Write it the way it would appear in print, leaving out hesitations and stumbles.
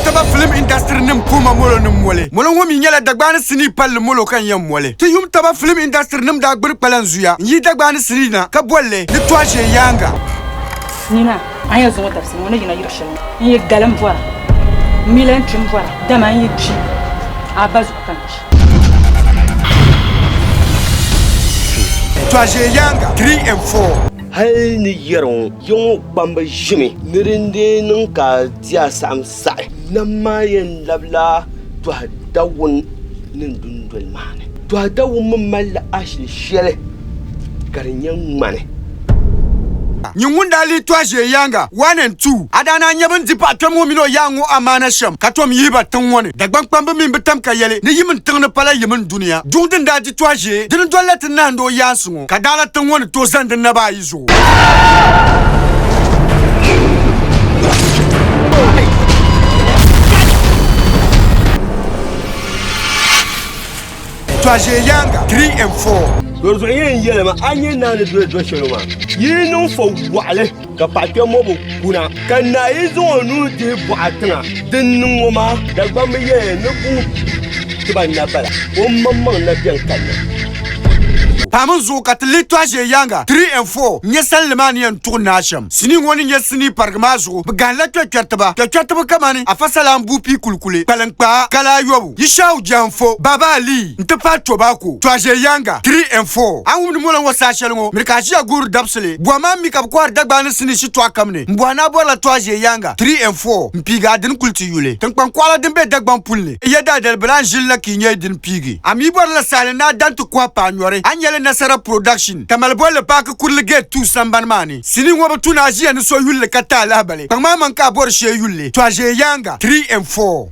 taba film industry nim puma molo nim mole molo ngomi nyala dagbani sini pal molo kan yam mole ti yum taba film industry nim da gbir palan zuya yi dagbani sini na ka bolle ni toaje yanga nina anya zo wata sini wona yina yirshel yi galam voila milan trim voila dama yi chi abazu kanchi toaje yanga 3 and 4 hal ni yaron yon bamba jimi nirinde nun ka dia sam sai namayen labla to dawun nin dundul mane to dawun mun malla ashli shele garinyan mane nyungunda li toaje yanga 1 and 2 adana nyabin dipatom mo mino yangu amana sham katom yiba tan woni dagban pamba min bitam ka yele ni yimin tan na pala yimin duniya dundin da di toaje din dolet nan do yasu kadala tan woni to zan din na ba yizo toaje yanga 3 and 4 Dozo yin yelema anye na ne do sheloma yinu fo wale ka patwe mo bu kuna kan na yizo onu de bu atna dinnu ngoma da gbam ye ne bu tiban na bala o mamman na biyan kanna pamun zo katli toaje yanga 3 and 4 nye salmani yan tournasham sini woni nye sini pargmazo bugan la kyataba kamani afasala mbupi kulkule palankpa kala yobu yishau janfo baba ali ntepa tobako toaje yanga 3 and 4 anwum mola wasa shelngo mirkaji agur dabsle bwama mikab kwar dagbani sini shi to akamne mbwana bola toaje yanga 3 and 4 mpiga din kulti yule tankpan kwala din be dagban pulne yeda del branjil la kinye din pigi ami borla sale na dantu kwa panyore anyele Nasara production tamalbo le pak kurlige tu sambanmani sini ngoba tuna ajia ni so yulle kata labale pangma manka bor she yulle toaje yanga 3 and 4